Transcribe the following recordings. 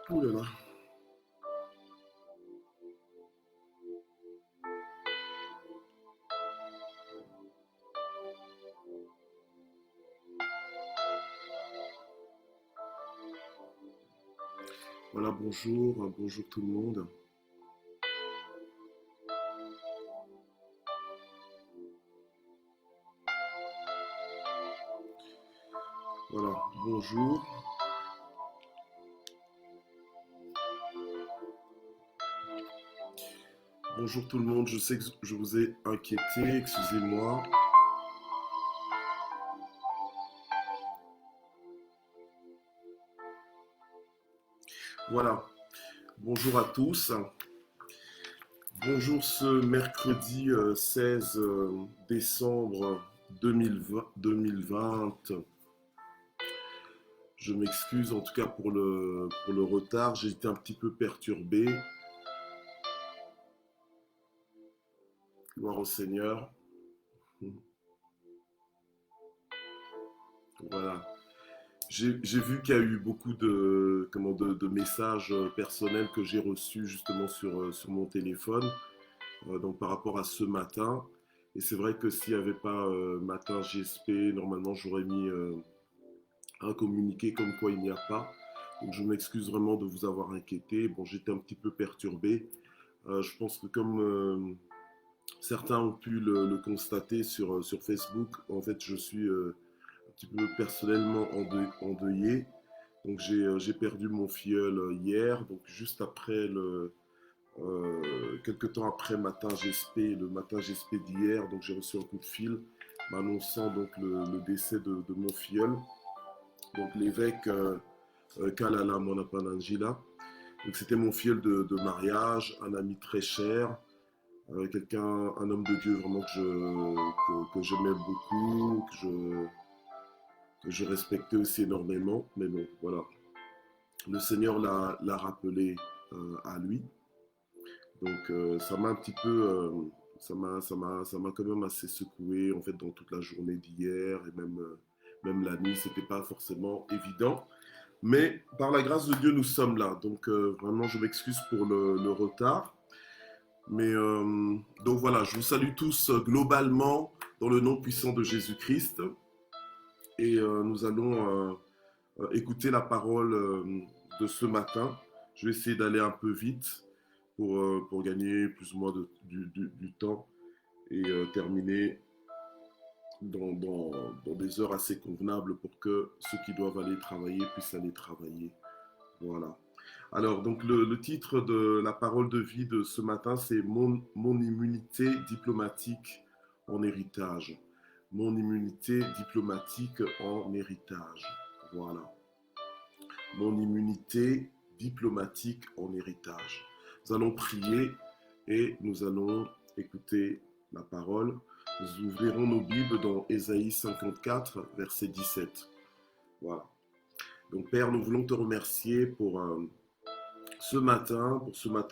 Ouh là là. Voilà, bonjour, bonjour tout le monde. Voilà, bonjour. Bonjour tout le monde, je sais que je vous ai inquiété, excusez-moi. Voilà, bonjour à tous. Bonjour ce mercredi 16 décembre 2020. Je m'excuse en tout cas pour le retard, j'ai été un petit peu perturbé. Gloire au Seigneur. Voilà. J'ai vu qu'il y a eu beaucoup de messages personnels que j'ai reçus justement sur mon téléphone, donc par rapport à ce matin. Et c'est vrai que s'il n'y avait pas matin GSP, normalement j'aurais mis un communiqué comme quoi il n'y a pas. Donc je m'excuse vraiment de vous avoir inquiété. Bon, j'étais un petit peu perturbé. Je pense que comme certains ont pu le constater sur Facebook, en fait je suis un petit peu personnellement endeuillé. Donc j'ai perdu mon filleul hier, donc juste après quelques temps après le matin GSP d'hier, donc j'ai reçu un coup de fil m'annonçant donc le décès de mon filleul, donc l'évêque Kalala Monapanangila. Donc c'était mon filleul de mariage, un ami très cher, un homme de Dieu vraiment que j'aimais beaucoup, que je respectais aussi énormément, mais bon, voilà. Le Seigneur l'a rappelé à lui. Donc ça m'a un petit peu, ça m'a quand même assez secoué en fait dans toute la journée d'hier et même la nuit, c'était pas forcément évident. Mais par la grâce de Dieu, nous sommes là. Donc vraiment, je m'excuse pour le retard. Mais donc voilà, je vous salue tous globalement dans le nom puissant de Jésus-Christ. Et nous allons écouter la parole de ce matin. Je vais essayer d'aller un peu vite pour gagner plus ou moins du temps et terminer dans des heures assez convenables pour que ceux qui doivent aller travailler puissent aller travailler. Voilà. Alors, donc le titre de la parole de vie de ce matin, c'est mon immunité diplomatique en héritage. Mon immunité diplomatique en héritage. Voilà. Mon immunité diplomatique en héritage. Nous allons prier et nous allons écouter la parole. Nous ouvrirons nos Bibles dans Ésaïe 54, verset 17. Voilà. Donc Père, nous voulons te remercier pour ce matin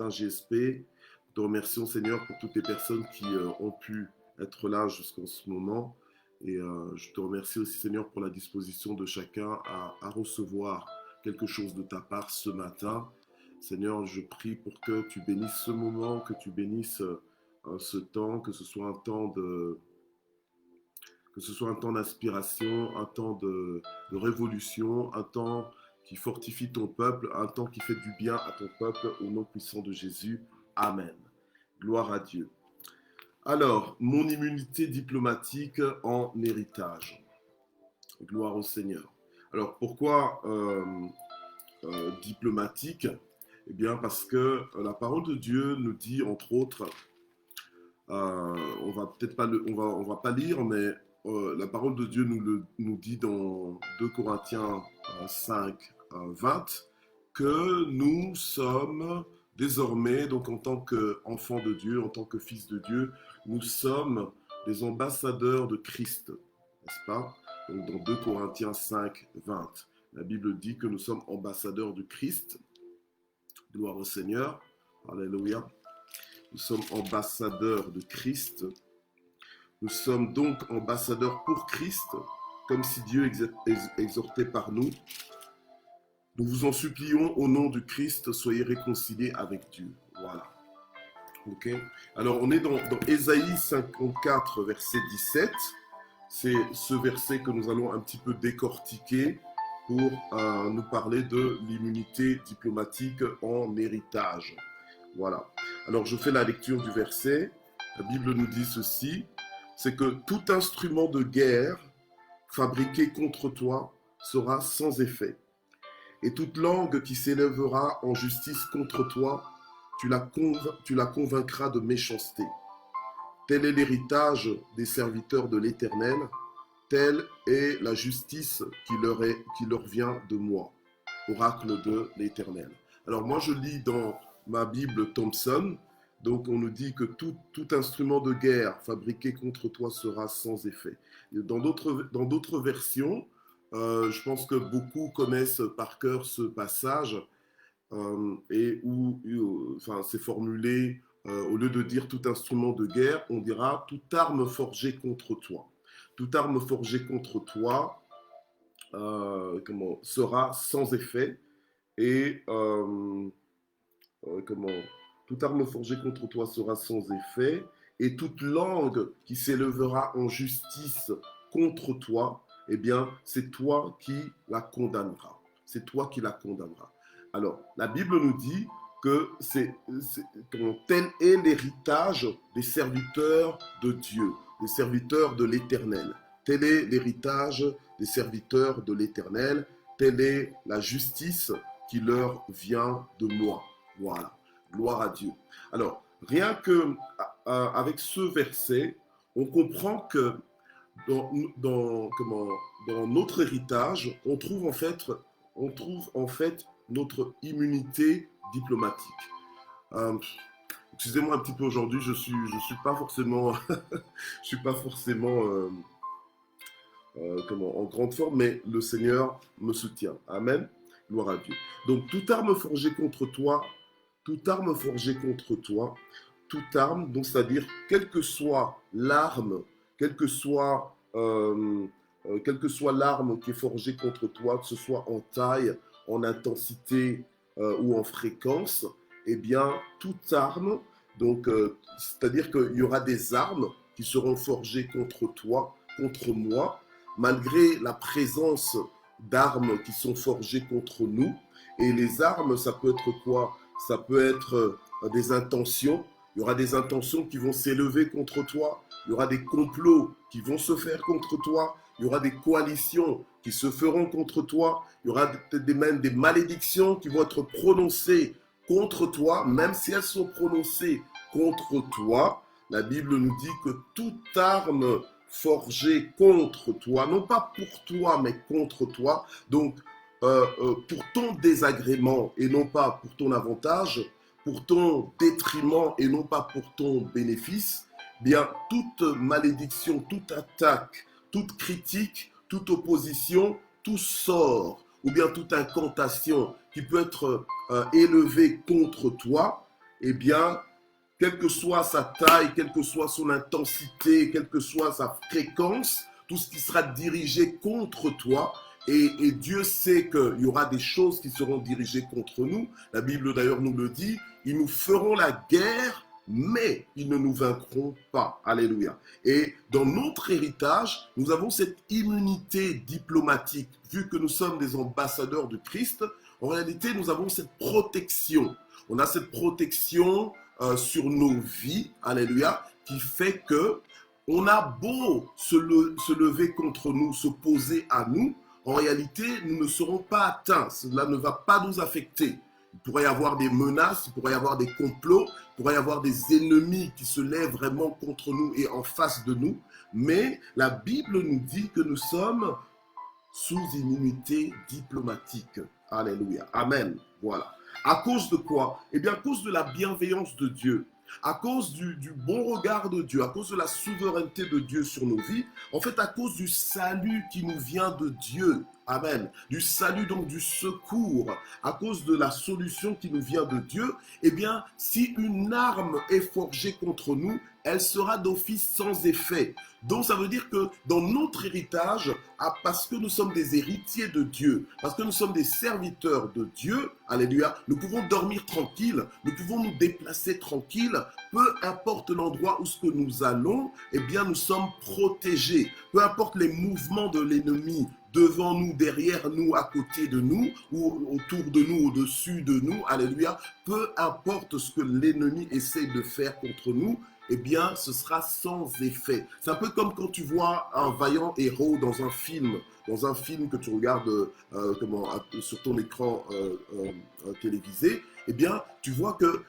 GSP. Nous te remercions Seigneur pour toutes les personnes qui ont pu être là jusqu'en ce moment. Et je te remercie aussi Seigneur pour la disposition de chacun à recevoir quelque chose de ta part ce matin. Seigneur, je prie pour que tu bénisses ce moment, que tu bénisses ce temps, que ce soit un temps d'inspiration, un temps de révolution, un temps qui fortifie ton peuple, un temps qui fait du bien à ton peuple, au nom puissant de Jésus. Amen. Gloire à Dieu. Alors, mon immunité diplomatique en héritage. Gloire au Seigneur. Alors, pourquoi diplomatique? Eh bien, parce que la parole de Dieu nous dit, entre autres, on va peut-être pas on va pas lire, mais la parole de Dieu nous dit dans 2 Corinthiens 5, 20 que nous sommes désormais, donc en tant qu'enfants de Dieu, en tant que fils de Dieu, nous sommes des ambassadeurs de Christ, n'est-ce pas? Donc dans 2 Corinthiens 5, 20, la Bible dit que nous sommes ambassadeurs de Christ. Gloire au Seigneur. Alléluia. Nous sommes ambassadeurs de Christ. Nous sommes donc ambassadeurs pour Christ, comme si Dieu exhortait par nous. Nous vous en supplions au nom du Christ, soyez réconciliés avec Dieu. Voilà. Ok. Alors, on est dans Ésaïe 54, verset 17. C'est ce verset que nous allons un petit peu décortiquer pour nous parler de l'immunité diplomatique en héritage. Voilà. Alors, je fais la lecture du verset. La Bible nous dit ceci, c'est que tout instrument de guerre fabriqué contre toi sera sans effet. Et toute langue qui s'élèvera en justice contre toi, tu la convaincras de méchanceté. Tel est l'héritage des serviteurs de l'Éternel, telle est la justice qui leur vient de moi. Oracle de l'Éternel. Alors moi je lis dans ma Bible Thompson, donc on nous dit que tout instrument de guerre fabriqué contre toi sera sans effet. Dans d'autres versions, je pense que beaucoup connaissent par cœur ce passage et où c'est formulé, au lieu de dire tout instrument de guerre, on dira toute arme forgée contre toi. Toute arme forgée contre toi sera sans effet et toute arme forgée contre toi sera sans effet et toute langue qui s'élèvera en justice contre toi, eh bien, c'est toi qui la condamneras. C'est toi qui la condamneras. Alors, la Bible nous dit que tel est l'héritage des serviteurs de Dieu, des serviteurs de l'Éternel. Tel est l'héritage des serviteurs de l'Éternel. Telle est la justice qui leur vient de moi. Voilà. Gloire à Dieu. Alors, rien que avec ce verset, on comprend que dans notre héritage, on trouve en fait notre immunité diplomatique. Excusez-moi un petit peu aujourd'hui, je suis pas forcément, je suis pas forcément en grande forme, mais le Seigneur me soutient. Amen. Gloire à Dieu. Donc toute arme forgée contre toi, toute arme, donc c'est-à-dire quelle que soit l'arme, quelle que soit l'arme qui est forgée contre toi, que ce soit en taille, en intensité ou en fréquence, eh bien, toute arme, donc c'est-à-dire qu'il y aura des armes qui seront forgées contre toi, contre moi, malgré la présence d'armes qui sont forgées contre nous. Et les armes, ça peut être quoi? Ça peut être des intentions. Il y aura des intentions qui vont s'élever contre toi. Il y aura des complots qui vont se faire contre toi. Il y aura des coalitions qui se feront contre toi. Il y aura même des malédictions qui vont être prononcées contre toi, même si elles sont prononcées contre toi. La Bible nous dit que toute arme forgée contre toi, non pas pour toi, mais contre toi, donc pour ton désagrément et non pas pour ton avantage, pour ton détriment et non pas pour ton bénéfice, bien toute malédiction, toute attaque, toute critique, toute opposition, tout sort ou bien toute incantation qui peut être élevée contre toi, eh bien, quelle que soit sa taille, quelle que soit son intensité, quelle que soit sa fréquence, tout ce qui sera dirigé contre toi, et Dieu sait qu'il y aura des choses qui seront dirigées contre nous. La Bible d'ailleurs nous le dit, ils nous feront la guerre, mais ils ne nous vaincront pas. Alléluia. Et dans notre héritage, nous avons cette immunité diplomatique. Vu que nous sommes des ambassadeurs du Christ, en réalité, nous avons cette protection. On a cette protection sur nos vies, alléluia, qui fait que on a beau se lever contre nous, s'opposer à nous, en réalité, nous ne serons pas atteints. Cela ne va pas nous affecter. Il pourrait y avoir des menaces, il pourrait y avoir des complots, il pourrait y avoir des ennemis qui se lèvent vraiment contre nous et en face de nous. Mais la Bible nous dit que nous sommes sous immunité diplomatique. Alléluia. Amen. Voilà. À cause de quoi? Eh bien, à cause de la bienveillance de Dieu, à cause du bon regard de Dieu, à cause de la souveraineté de Dieu sur nos vies, en fait, à cause du salut qui nous vient de Dieu. Amen. Du salut, donc du secours, à cause de la solution qui nous vient de Dieu. Eh bien, si une arme est forgée contre nous, elle sera d'office sans effet. Donc, ça veut dire que dans notre héritage, parce que nous sommes des héritiers de Dieu, parce que nous sommes des serviteurs de Dieu, alléluia, nous pouvons dormir tranquille, nous pouvons nous déplacer tranquille, peu importe l'endroit où ce que nous allons, eh bien, nous sommes protégés. Peu importe les mouvements de l'ennemi, devant nous, derrière nous, à côté de nous, ou autour de nous, au-dessus de nous, alléluia, peu importe ce que l'ennemi essaie de faire contre nous, eh bien, ce sera sans effet. C'est un peu comme quand tu vois un vaillant héros dans un film que tu regardes sur ton écran télévisé, eh bien, tu vois que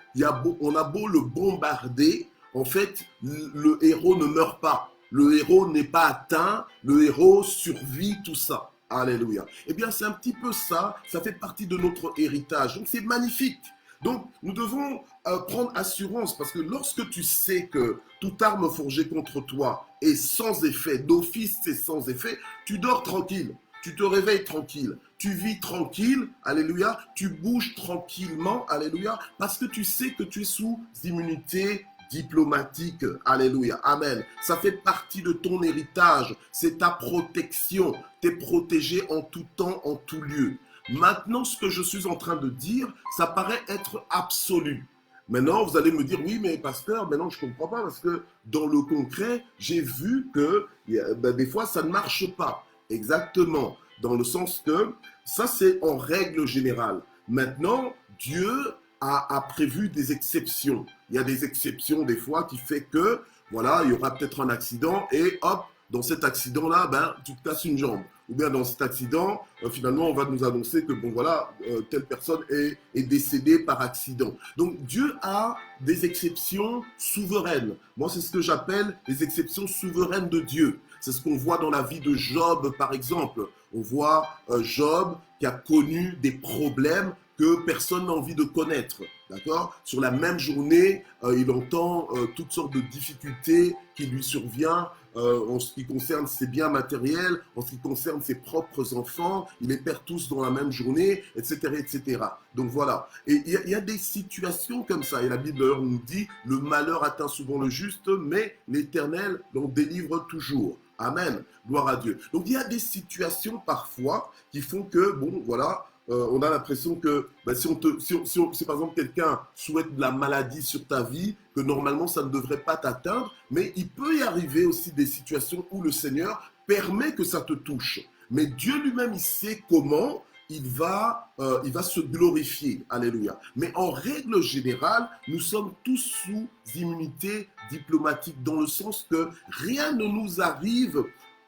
on a beau le bombarder, en fait, le héros ne meurt pas. Le héros n'est pas atteint, le héros survit tout ça. Alléluia. Eh bien, c'est un petit peu ça, ça fait partie de notre héritage. Donc, c'est magnifique. Donc, nous devons prendre assurance parce que lorsque tu sais que toute arme forgée contre toi est sans effet, d'office c'est sans effet, tu dors tranquille, tu te réveilles tranquille, tu vis tranquille, alléluia, tu bouges tranquillement, alléluia, parce que tu sais que tu es sous immunité diplomatique, alléluia, amen. Ça fait partie de ton héritage, c'est ta protection, tu es protégé en tout temps, en tout lieu. Maintenant, ce que je suis en train de dire, ça paraît être absolu. Maintenant, vous allez me dire, oui, mais pasteur, maintenant je ne comprends pas parce que dans le concret, j'ai vu que des fois, ça ne marche pas. Exactement. Dans le sens que ça, c'est en règle générale. Maintenant, Dieu a prévu des exceptions. Il y a des exceptions des fois qui fait que, voilà, il y aura peut-être un accident et hop, dans cet accident-là, tu te casses une jambe. Ou bien dans cet accident, finalement, on va nous annoncer que, bon voilà, telle personne est décédée par accident. Donc, Dieu a des exceptions souveraines. Moi, c'est ce que j'appelle les exceptions souveraines de Dieu. C'est ce qu'on voit dans la vie de Job, par exemple. On voit Job qui a connu des problèmes que personne n'a envie de connaître. D'accord? Sur la même journée, il entend toutes sortes de difficultés qui lui surviennent en ce qui concerne ses biens matériels, en ce qui concerne ses propres enfants. Il les perd tous dans la même journée, etc. etc. Donc voilà. Et il y a des situations comme ça. Et la Bible nous dit, le malheur atteint souvent le juste, mais l'Éternel l'en délivre toujours. Amen. Gloire à Dieu. Donc il y a des situations parfois qui font que, bon, voilà, on a l'impression que si par exemple quelqu'un souhaite de la maladie sur ta vie, que normalement ça ne devrait pas t'atteindre, mais il peut y arriver aussi des situations où le Seigneur permet que ça te touche. Mais Dieu lui-même, il sait comment il va se glorifier. Alléluia. Mais en règle générale, nous sommes tous sous immunité diplomatique, dans le sens que rien ne nous arrive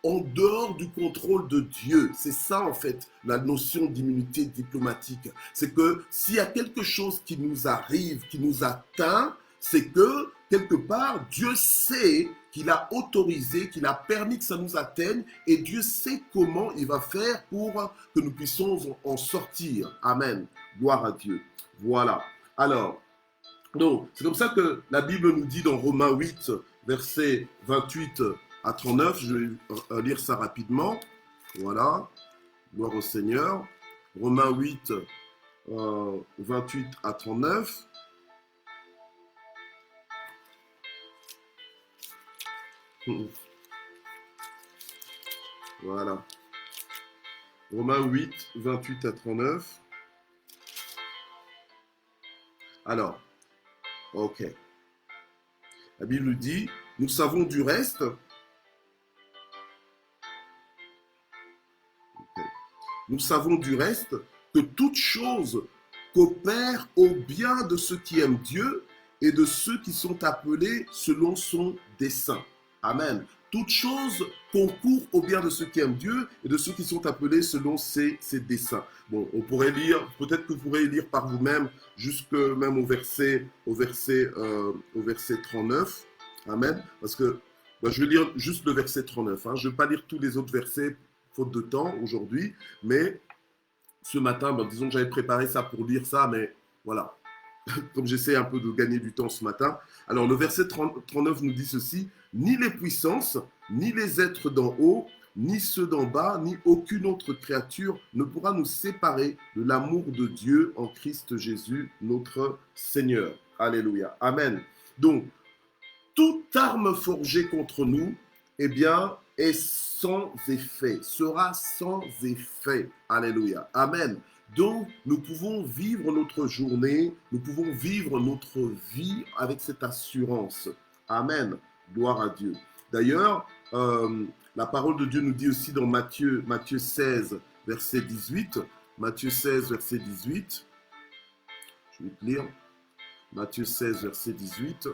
en dehors du contrôle de Dieu. C'est ça, en fait, la notion d'immunité diplomatique. C'est que s'il y a quelque chose qui nous arrive, qui nous atteint, c'est que, quelque part, Dieu sait qu'il a autorisé, qu'il a permis que ça nous atteigne, et Dieu sait comment il va faire pour que nous puissions en sortir. Amen. Gloire à Dieu. Voilà. Alors, donc, c'est comme ça que la Bible nous dit dans Romains 8, verset 28 à 39, je vais lire ça rapidement. Voilà, gloire au Seigneur. Romains 8, 28 à 39. Voilà. Romains 8, 28 à 39. Alors, ok. La Bible dit, nous savons du reste. Nous savons du reste que toute chose coopère au bien de ceux qui aiment Dieu et de ceux qui sont appelés selon son dessein. Amen. Toute chose concourt au bien de ceux qui aiment Dieu et de ceux qui sont appelés selon ses desseins. Bon, on pourrait lire, peut-être que vous pourrez lire par vous-même, jusque même au verset 39. Amen. Parce que je vais lire juste le verset 39. Je ne vais pas lire tous les autres versets, faute de temps aujourd'hui, mais ce matin, disons que j'avais préparé ça pour lire ça, mais voilà, comme j'essaie un peu de gagner du temps ce matin. Alors le verset 39 nous dit ceci, ni les puissances, ni les êtres d'en haut, ni ceux d'en bas, ni aucune autre créature ne pourra nous séparer de l'amour de Dieu en Christ Jésus, notre Seigneur. Alléluia. Amen. Donc, toute arme forgée contre nous, eh bien, est sans effet, sera sans effet. Alléluia. Amen. Donc, nous pouvons vivre notre journée, nous pouvons vivre notre vie avec cette assurance. Amen. Gloire à Dieu. D'ailleurs, la parole de Dieu nous dit aussi dans Matthieu 16, verset 18. Matthieu 16, verset 18. Je vais te lire. Matthieu 16, verset 18.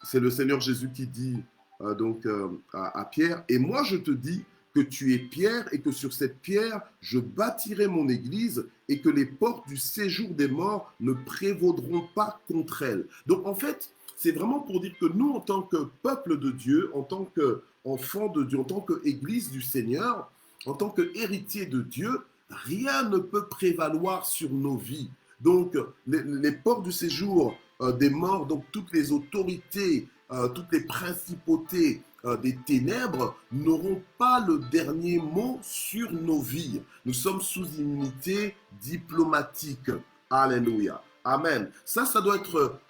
C'est le Seigneur Jésus qui dit à Pierre, « Et moi je te dis que tu es Pierre et que sur cette pierre je bâtirai mon église et que les portes du séjour des morts ne prévaudront pas contre elle. » Donc en fait, c'est vraiment pour dire que nous, en tant que peuple de Dieu, en tant qu'enfants de Dieu, en tant qu'église du Seigneur, en tant qu'héritier de Dieu, rien ne peut prévaloir sur nos vies. Donc, les portes du séjour des morts, donc toutes les autorités, toutes les principautés des ténèbres n'auront pas le dernier mot sur nos vies. Nous sommes sous immunité diplomatique. Alléluia. Amen. Ça doit être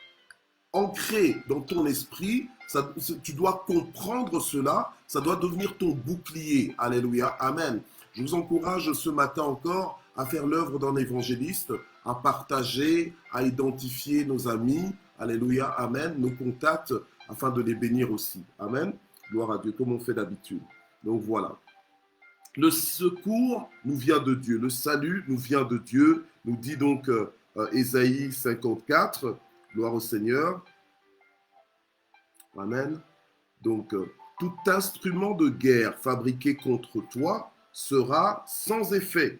ancré dans ton esprit. Tu dois comprendre cela. Ça doit devenir ton bouclier. Alléluia. Amen. Je vous encourage ce matin encore à faire l'œuvre d'un évangéliste, à partager, à identifier nos amis, alléluia, amen, nos contacts, afin de les bénir aussi. Amen. Gloire à Dieu, comme on fait d'habitude. Donc voilà. Le secours nous vient de Dieu. Le salut nous vient de Dieu. Nous dit donc Ésaïe 54. Gloire au Seigneur. Amen. Donc, tout instrument de guerre fabriqué contre toi sera sans effet.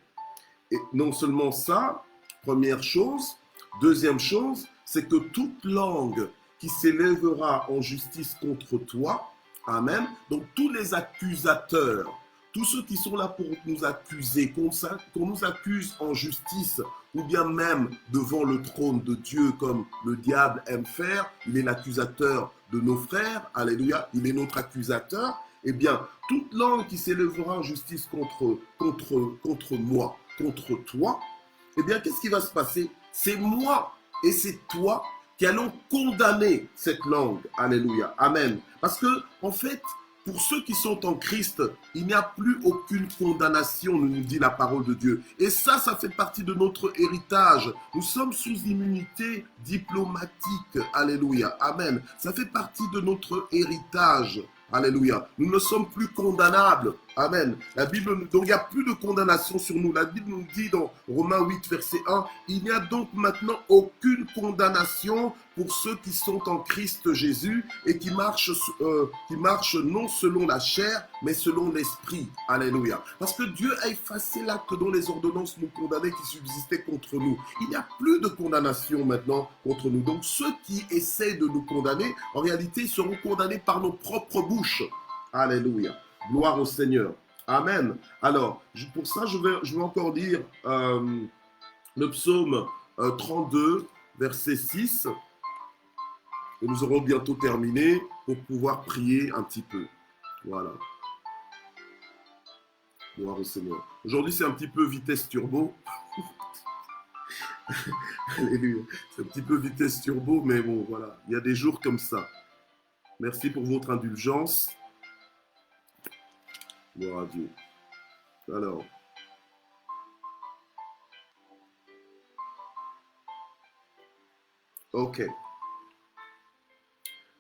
Et non seulement ça, première chose. Deuxième chose, c'est que toute langue qui s'élèvera en justice contre toi, amen, donc tous les accusateurs, tous ceux qui sont là pour nous accuser, qu'on nous accuse en justice, ou bien même devant le trône de Dieu, comme le diable aime faire, il est l'accusateur de nos frères, alléluia, il est notre accusateur, eh bien, toute langue qui s'élèvera en justice contre moi, contre toi, eh bien, qu'est-ce qui va se passer? C'est moi et c'est toi qui allons condamner cette langue. Alléluia. Amen. Parce que, en fait, pour ceux qui sont en Christ, il n'y a plus aucune condamnation, nous dit la parole de Dieu. Et ça fait partie de notre héritage. Nous sommes sous immunité diplomatique. Alléluia. Amen. Ça fait partie de notre héritage. Alléluia. Nous ne sommes plus condamnables. Amen. La Bible, donc il n'y a plus de condamnation sur nous. La Bible nous dit dans Romains 8, verset 1, il n'y a donc maintenant aucune condamnation pour ceux qui sont en Christ Jésus et qui marchent non selon la chair, mais selon l'esprit. Alléluia. Parce que Dieu a effacé l'acte dont les ordonnances nous condamnaient qui subsistaient contre nous. Il n'y a plus de condamnation maintenant contre nous. Donc ceux qui essaient de nous condamner, en réalité, seront condamnés par nos propres bouches. Alléluia. Gloire au Seigneur. Amen. Alors, pour ça, je vais encore lire le psaume 32, verset 6. Et nous aurons bientôt terminé pour pouvoir prier un petit peu. Voilà. Gloire au Seigneur. Aujourd'hui, c'est un petit peu vitesse turbo. Alléluia. C'est un petit peu vitesse turbo, mais bon, voilà. Il y a des jours comme ça. Merci pour votre indulgence. Gloire à Dieu. Alors. Ok.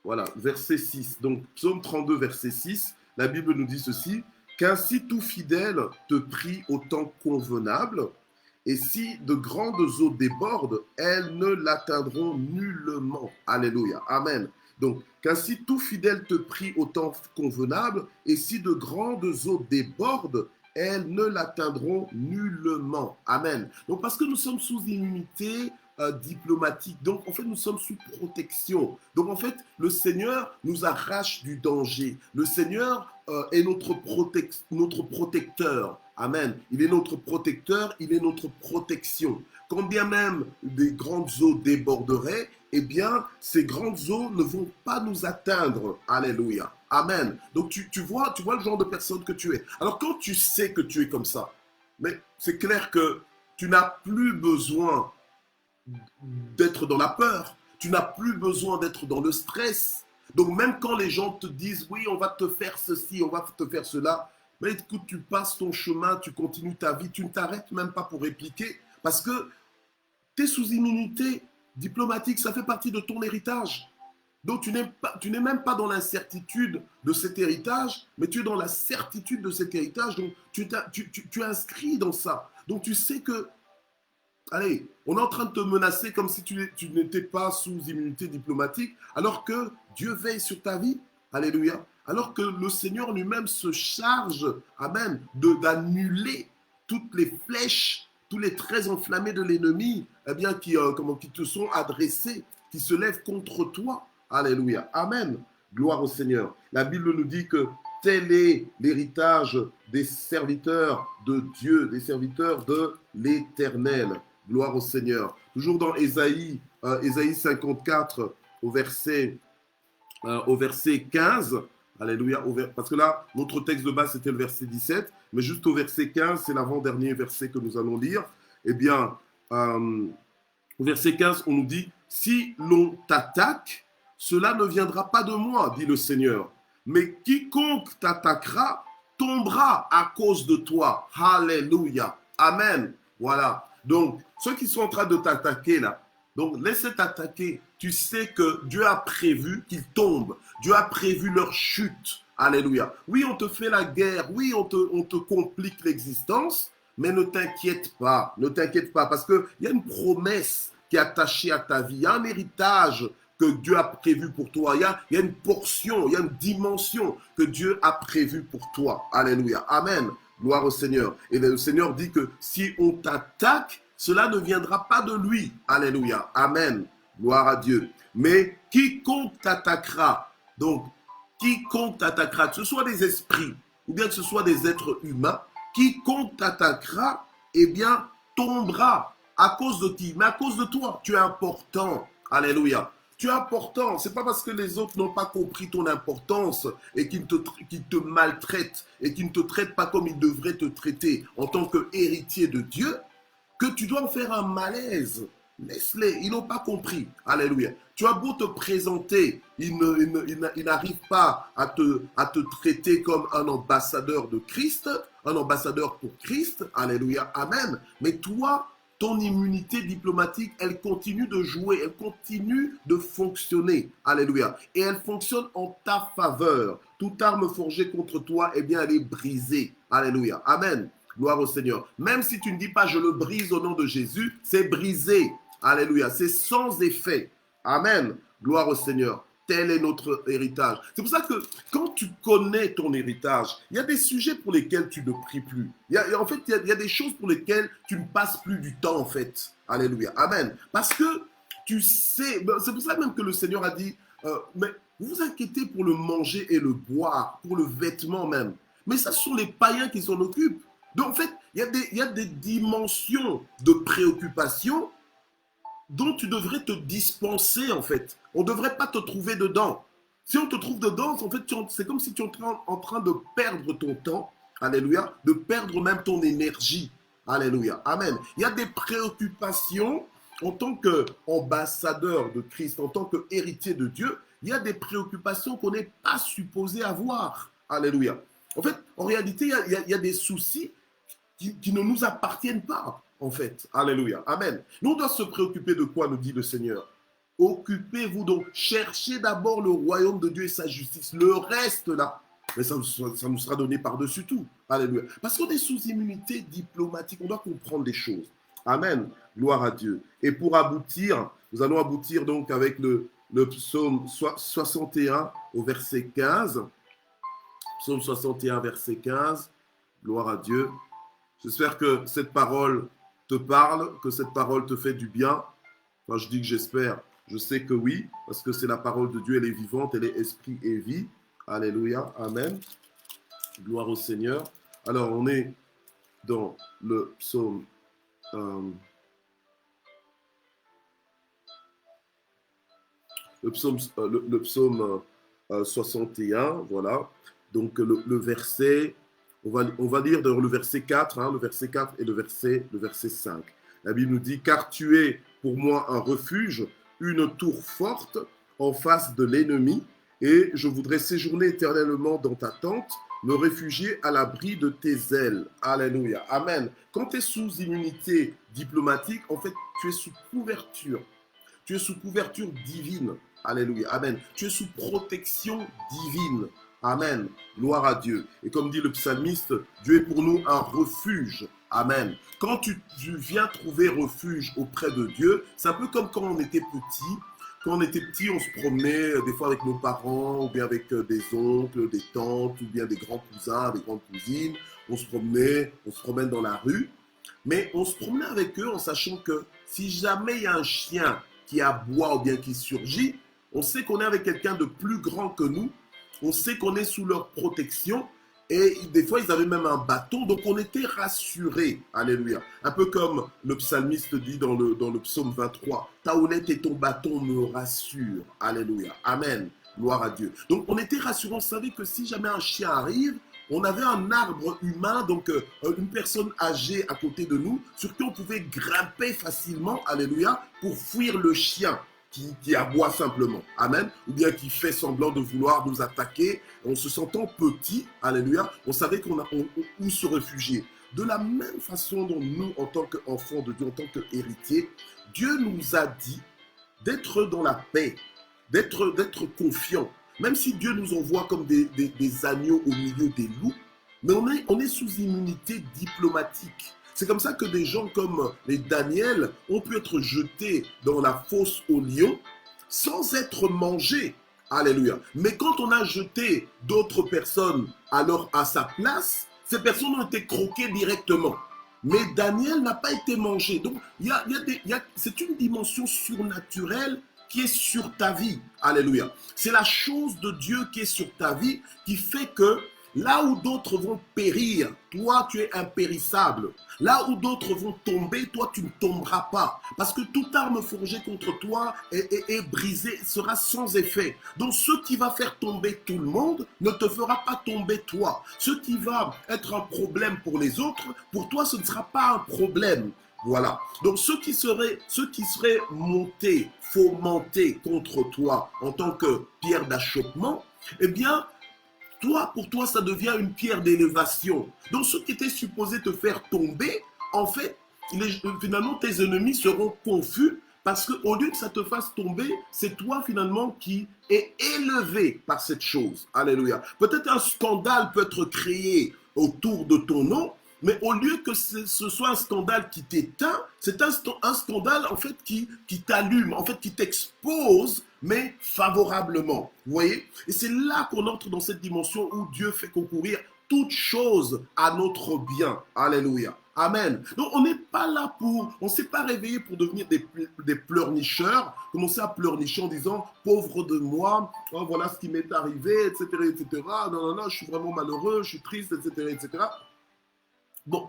Voilà, verset 6. Donc, psaume 32, verset 6. La Bible nous dit ceci. Qu'ainsi tout fidèle te prie au temps convenable, et si de grandes eaux débordent, elles ne l'atteindront nullement. Alléluia. Amen. Donc, qu'ainsi tout fidèle te prie au temps convenable, et si de grandes eaux débordent, elles ne l'atteindront nullement. Amen. Donc, parce que nous sommes sous immunité diplomatique, donc en fait, nous sommes sous protection. Donc, en fait, le Seigneur nous arrache du danger. Le Seigneur est notre protecteur. Amen. Il est notre protecteur, il est notre protection. Quand bien même des grandes eaux déborderaient, eh bien, ces grandes eaux ne vont pas nous atteindre. Alléluia. Amen. Donc tu vois le genre de personne que tu es. Alors quand tu sais que tu es comme ça, mais c'est clair que tu n'as plus besoin d'être dans la peur. Tu n'as plus besoin d'être dans le stress. Donc même quand les gens te disent, oui, on va te faire ceci, on va te faire cela, mais écoute, tu passes ton chemin, tu continues ta vie, tu ne t'arrêtes même pas pour répliquer, parce que tu es sous immunité diplomatique, ça fait partie de ton héritage. Donc tu n'es même pas dans l'incertitude de cet héritage, mais tu es dans la certitude de cet héritage. Donc tu es inscrit dans ça. Donc tu sais que, allez, on est en train de te menacer comme si tu n'étais pas sous immunité diplomatique, alors que Dieu veille sur ta vie. Alléluia. Alors que le Seigneur lui-même se charge, amen, d'annuler toutes les flèches, tous les traits enflammés de l'ennemi, eh bien, qui te sont adressés, qui se lèvent contre toi. Alléluia. Amen. Gloire au Seigneur. La Bible nous dit que tel est l'héritage des serviteurs de Dieu, des serviteurs de l'Éternel. Gloire au Seigneur. Toujours dans Ésaïe 54, au verset 15. Alléluia. Parce que là, notre texte de base, c'était le verset 17. Mais juste au verset 15, c'est l'avant-dernier verset que nous allons lire. Eh bien, au verset 15, on nous dit, si l'on t'attaque, cela ne viendra pas de moi, dit le Seigneur. Mais quiconque t'attaquera tombera à cause de toi. Alléluia. Amen. Voilà. Donc, ceux qui sont en train de t'attaquer là, donc laissez t'attaquer. Tu sais que Dieu a prévu qu'ils tombent. Dieu a prévu leur chute. Alléluia. Oui, on te fait la guerre. Oui, on te complique l'existence. Mais ne t'inquiète pas. Ne t'inquiète pas. Parce qu'il y a une promesse qui est attachée à ta vie. Il y a un héritage que Dieu a prévu pour toi. Il y a une portion, il y a une dimension que Dieu a prévue pour toi. Alléluia. Amen. Gloire au Seigneur. Et le Seigneur dit que si on t'attaque, cela ne viendra pas de lui. Alléluia. Amen. Gloire à Dieu. Mais quiconque t'attaquera, donc quiconque t'attaquera, que ce soit des esprits ou bien que ce soit des êtres humains, quiconque t'attaquera, eh bien, tombera. À cause de qui? Mais à cause de toi. Tu es important. Alléluia. Tu es important. Ce n'est pas parce que les autres n'ont pas compris ton importance et qu'ils te maltraitent et qu'ils ne te traitent pas comme ils devraient te traiter en tant qu'héritier de Dieu que tu dois en faire un malaise. Laisse-les, ils n'ont pas compris. Alléluia. Tu as beau te présenter, ils n'arrivent pas à te traiter comme un ambassadeur de Christ, un ambassadeur pour Christ. Alléluia. Amen. Mais toi, ton immunité diplomatique, elle continue de jouer, elle continue de fonctionner. Alléluia. Et elle fonctionne en ta faveur. Toute arme forgée contre toi, eh bien, elle est brisée. Alléluia. Amen. Gloire au Seigneur. Même si tu ne dis pas je le brise au nom de Jésus, c'est brisé. Alléluia. C'est sans effet. Amen. Gloire au Seigneur. Tel est notre héritage. C'est pour ça que quand tu connais ton héritage, il y a des sujets pour lesquels tu ne pries plus. En fait, il y a des choses pour lesquelles tu ne passes plus du temps, en fait. Alléluia. Amen. Parce que tu sais, c'est pour ça même que le Seigneur a dit, mais vous vous inquiétez pour le manger et le boire, pour le vêtement même. Mais ça, ce sont les païens qui s'en occupent. Donc, en fait, il y a des dimensions de préoccupation dont tu devrais te dispenser, en fait. On ne devrait pas te trouver dedans. Si on te trouve dedans, en fait, c'est comme si tu es en train de perdre ton temps, alléluia, de perdre même ton énergie, alléluia, amen. Il y a des préoccupations en tant qu'ambassadeur de Christ, en tant qu'héritier de Dieu, il y a des préoccupations qu'on n'est pas supposé avoir, alléluia. En fait, en réalité, il y a des soucis qui ne nous appartiennent pas, en fait. Alléluia. Amen. Nous, on doit se préoccuper de quoi, nous dit le Seigneur. Occupez-vous donc, cherchez d'abord le royaume de Dieu et sa justice. Le reste, là, mais ça nous sera donné par-dessus tout. Alléluia. Parce qu'on est sous immunité diplomatique, on doit comprendre les choses. Amen. Gloire à Dieu. Et pour aboutir, nous allons aboutir donc avec le psaume 61 au verset 15. Psaume 61, verset 15. Gloire à Dieu. J'espère que cette parole te parle, que cette parole te fait du bien. Quand je dis que j'espère, je sais que oui, parce que c'est la parole de Dieu, elle est vivante, elle est esprit et vie. Alléluia, amen. Gloire au Seigneur. Alors, on est dans le psaume... le psaume 61, voilà. Donc le verset, on va lire dans le verset 4, le verset 4 et le verset 5. La Bible nous dit, car tu es pour moi un refuge, une tour forte en face de l'ennemi, et je voudrais séjourner éternellement dans ta tente, me réfugier à l'abri de tes ailes. Alléluia. Amen. Quand tu es sous immunité diplomatique, en fait, tu es sous couverture. Tu es sous couverture divine. Alléluia. Amen. Tu es sous protection divine. Amen. Gloire à Dieu. Et comme dit le psalmiste, Dieu est pour nous un refuge. Amen. Quand tu viens trouver refuge auprès de Dieu, c'est un peu comme quand on était petit. Quand on était petit, on se promenait des fois avec nos parents, ou bien avec des oncles, des tantes, ou bien des grands cousins, des grandes cousines. On se promène dans la rue. Mais on se promenait avec eux en sachant que si jamais il y a un chien qui aboie ou bien qui surgit, on sait qu'on est avec quelqu'un de plus grand que nous. On sait qu'on est sous leur protection. Et des fois, ils avaient même un bâton, donc on était rassurés. Alléluia. Un peu comme le psalmiste dit dans le psaume 23, « Ta houlette et ton bâton me rassurent. » Alléluia. Amen. Gloire à Dieu. Donc on était rassurés, on savait que si jamais un chien arrive, on avait un arbre humain, donc une personne âgée à côté de nous, sur qui on pouvait grimper facilement, alléluia, pour fuir le chien qui aboie simplement, amen, ou bien qui fait semblant de vouloir nous attaquer, en se sentant petit, alléluia, on savait où se réfugier. De la même façon dont nous, en tant qu'enfants de Dieu, en tant qu'héritiers, Dieu nous a dit d'être dans la paix, d'être confiants, même si Dieu nous envoie comme des agneaux au milieu des loups, mais on est sous immunité diplomatique. C'est comme ça que des gens comme les Daniel ont pu être jetés dans la fosse aux lions sans être mangés. Alléluia. Mais quand on a jeté d'autres personnes alors à sa place, ces personnes ont été croquées directement. Mais Daniel n'a pas été mangé. Donc, c'est une dimension surnaturelle qui est sur ta vie. Alléluia. C'est la chose de Dieu qui est sur ta vie qui fait que là où d'autres vont périr, toi tu es impérissable. Là où d'autres vont tomber, toi tu ne tomberas pas. Parce que toute arme forgée contre toi est brisée, sera sans effet. Donc ce qui va faire tomber tout le monde ne te fera pas tomber toi. Ce qui va être un problème pour les autres, pour toi ce ne sera pas un problème. Voilà. Donc ceux qui seraient montés, fomentés contre toi en tant que pierre d'achoppement, eh bien, pour toi, ça devient une pierre d'élévation. Donc, ce qui était supposé te faire tomber, en fait, finalement, tes ennemis seront confus parce qu'au lieu que ça te fasse tomber, c'est toi, finalement, qui est élevé par cette chose. Alléluia. Peut-être un scandale peut être créé autour de ton nom, mais au lieu que ce soit un scandale qui t'éteint, c'est un scandale, en fait, qui t'allume, en fait, qui t'expose, mais favorablement. Vous voyez? Et c'est là qu'on entre dans cette dimension où Dieu fait concourir toutes choses à notre bien. Alléluia. Amen. Donc on n'est pas là on ne s'est pas réveillé pour devenir des pleurnicheurs, commencer à pleurnicher en disant, pauvre de moi, oh, voilà ce qui m'est arrivé, etc., etc. Non, je suis vraiment malheureux, je suis triste, etc., etc. Bon,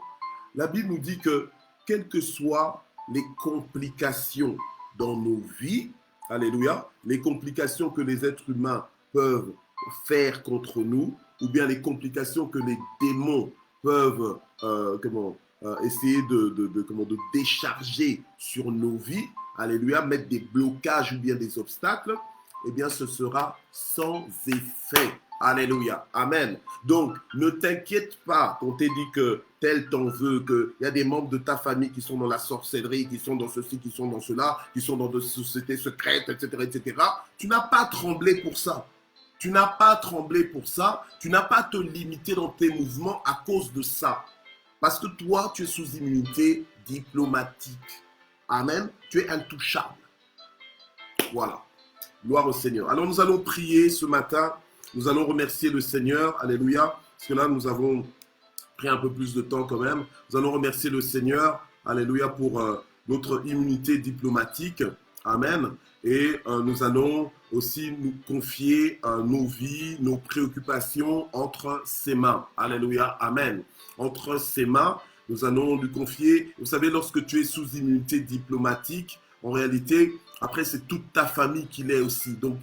la Bible nous dit que quelles que soient les complications dans nos vies, alléluia, les complications que les êtres humains peuvent faire contre nous, ou bien les complications que les démons peuvent essayer de décharger sur nos vies, alléluia, mettre des blocages ou bien des obstacles, eh bien ce sera sans effet. Alléluia. Amen. Donc, ne t'inquiète pas quand on t'a dit que tel t'en veut, qu'il y a des membres de ta famille qui sont dans la sorcellerie, qui sont dans ceci, qui sont dans cela, qui sont dans des sociétés secrètes, etc., etc. Tu n'as pas tremblé pour ça. Tu n'as pas tremblé pour ça. Tu n'as pas à te limiter dans tes mouvements à cause de ça. Parce que toi, tu es sous immunité diplomatique. Amen. Tu es intouchable. Voilà. Gloire au Seigneur. Alors, nous allons prier ce matin. Nous allons remercier le Seigneur, alléluia, parce que là, nous avons pris un peu plus de temps quand même. Nous allons remercier le Seigneur, alléluia, pour notre immunité diplomatique, amen. Et nous allons aussi nous confier nos vies, nos préoccupations entre ses mains, alléluia, amen. Entre ses mains, nous allons lui confier, vous savez, lorsque tu es sous immunité diplomatique, en réalité, après, c'est toute ta famille qui l'est aussi. Donc,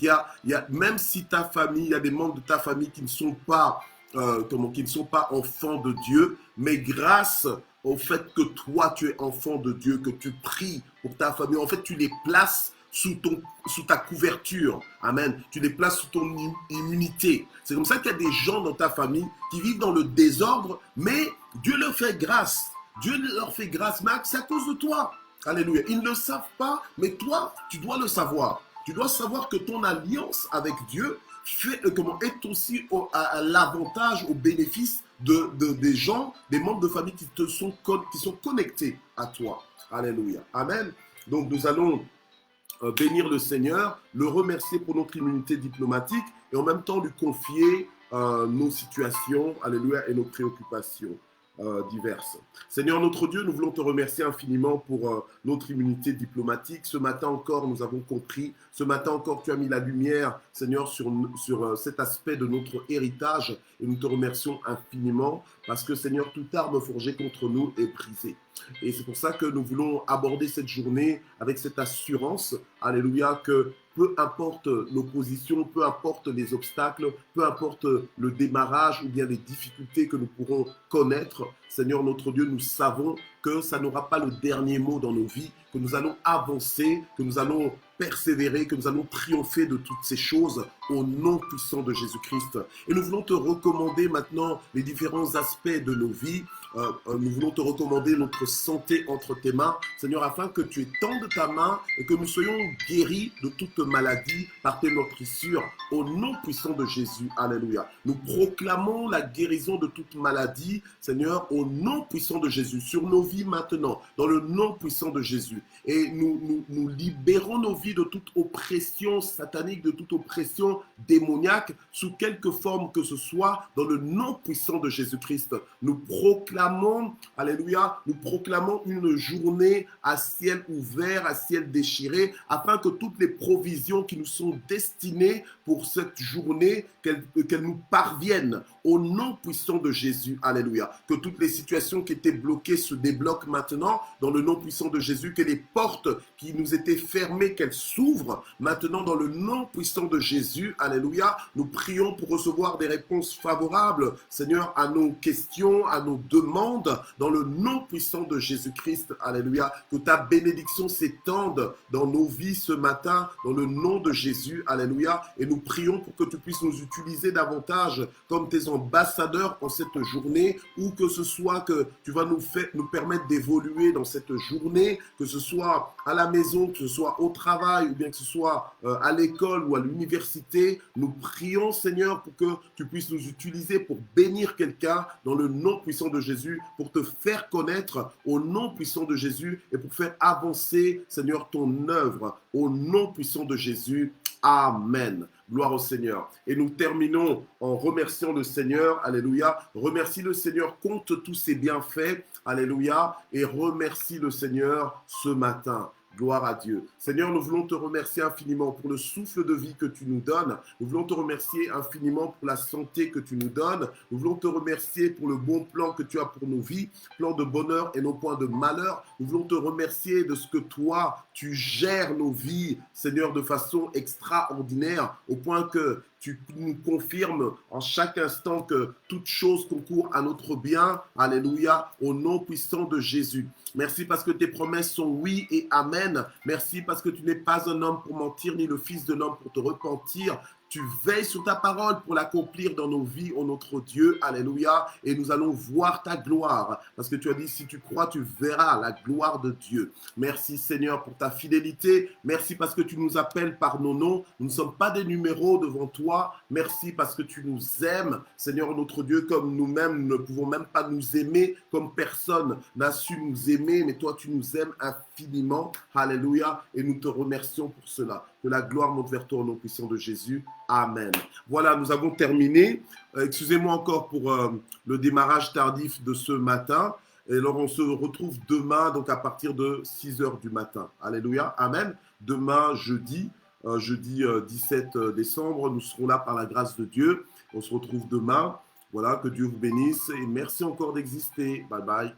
même si ta famille, il y a des membres de ta famille qui ne sont pas, qui ne sont pas enfants de Dieu, mais grâce au fait que toi, tu es enfant de Dieu, que tu pries pour ta famille, en fait, tu les places sous ta couverture. Amen. Tu les places sous ton immunité. C'est comme ça qu'il y a des gens dans ta famille qui vivent dans le désordre, mais Dieu leur fait grâce. Dieu leur fait grâce, mais c'est à cause de toi. Alléluia. Ils ne le savent pas, mais toi, tu dois le savoir. Tu dois savoir que ton alliance avec Dieu est aussi à l'avantage, au bénéfice des gens, des membres de famille qui sont connectés à toi. Alléluia. Amen. Donc nous allons bénir le Seigneur, le remercier pour notre immunité diplomatique et en même temps lui confier nos situations, alléluia, et nos préoccupations diverses. Seigneur notre Dieu, nous voulons te remercier infiniment pour notre immunité diplomatique. Ce matin encore, nous avons compris. Ce matin encore, tu as mis la lumière, Seigneur, sur cet aspect de notre héritage et nous te remercions infiniment parce que, Seigneur, toute arme forgée contre nous est brisée. Et c'est pour ça que nous voulons aborder cette journée avec cette assurance, alléluia, que peu importe l'opposition, peu importe les obstacles, peu importe le démarrage ou bien les difficultés que nous pourrons connaître, Seigneur notre Dieu, nous savons que ça n'aura pas le dernier mot dans nos vies, que nous allons avancer, que nous allons persévérer, que nous allons triompher de toutes ces choses au nom puissant de Jésus-Christ. Et nous voulons te recommander maintenant les différents aspects de nos vies. Nous voulons te recommander notre santé entre tes mains, Seigneur, afin que tu étendes ta main et que nous soyons guéris de toute maladie par tes meurtrissures au nom puissant de Jésus. Alléluia. Nous proclamons la guérison de toute maladie, Seigneur, au nom puissant de Jésus, sur nos vies maintenant, dans le nom puissant de Jésus. Et nous libérons nos vies de toute oppression satanique, de toute oppression démoniaque, sous quelque forme que ce soit, dans le nom puissant de Jésus-Christ. Nous proclamons, alléluia, nous proclamons une journée à ciel ouvert, à ciel déchiré, afin que toutes les provisions qui nous sont destinées pour cette journée, qu'elles nous parviennent au nom puissant de Jésus, alléluia. Que toutes les situations qui étaient bloquées se débloquent maintenant, dans le nom puissant de Jésus, que les portes qui nous étaient fermées, qu'elles s'ouvrent maintenant dans le nom puissant de Jésus, alléluia. Nous prions pour recevoir des réponses favorables, Seigneur, à nos questions, à nos demandes, dans le nom puissant de Jésus-Christ, alléluia. Que ta bénédiction s'étende dans nos vies ce matin, dans le nom de Jésus, alléluia. Et nous prions pour que tu puisses nous utiliser davantage comme tes ambassadeurs en cette journée, ou que ce soit que tu vas nous permettre d'évoluer dans cette journée, que ce soit à la maison, que ce soit au travail, ou bien que ce soit à l'école ou à l'université. Nous prions, Seigneur, pour que tu puisses nous utiliser pour bénir quelqu'un dans le nom puissant de Jésus, pour te faire connaître au nom puissant de Jésus et pour faire avancer, Seigneur, ton œuvre au nom puissant de Jésus. Amen. Gloire au Seigneur. Et nous terminons en remerciant le Seigneur. Alléluia. Remercie le Seigneur, compte tous ses bienfaits. Alléluia. Et remercie le Seigneur ce matin. Gloire à Dieu. Seigneur, nous voulons te remercier infiniment pour le souffle de vie que tu nous donnes. Nous voulons te remercier infiniment pour la santé que tu nous donnes. Nous voulons te remercier pour le bon plan que tu as pour nos vies, plan de bonheur et non point de malheur. Nous voulons te remercier de ce que toi, tu gères nos vies, Seigneur, de façon extraordinaire, au point que tu nous confirmes en chaque instant que toute chose concourt à notre bien. Alléluia, au nom puissant de Jésus. Merci parce que tes promesses sont oui et amen. Merci parce que tu n'es pas un homme pour mentir, ni le fils d'un homme pour te repentir. Tu veilles sur ta parole pour l'accomplir dans nos vies, ô notre Dieu. Alléluia. Et nous allons voir ta gloire. Parce que tu as dit, si tu crois, tu verras la gloire de Dieu. Merci Seigneur pour ta fidélité. Merci parce que tu nous appelles par nos noms. Nous ne sommes pas des numéros devant toi. Merci parce que tu nous aimes, Seigneur notre Dieu, comme nous-mêmes ne pouvons même pas nous aimer, comme personne n'a su nous aimer. Mais toi, tu nous aimes infiniment. Alléluia. Et nous te remercions pour cela. Que la gloire monte vers toi au nom puissant de Jésus. Amen. Voilà, nous avons terminé. Excusez-moi encore pour le démarrage tardif de ce matin. Et alors, on se retrouve demain, donc à partir de 6 heures du matin. Alléluia. Amen. Demain, jeudi 17 décembre, nous serons là par la grâce de Dieu. On se retrouve demain. Voilà, que Dieu vous bénisse et merci encore d'exister. Bye bye.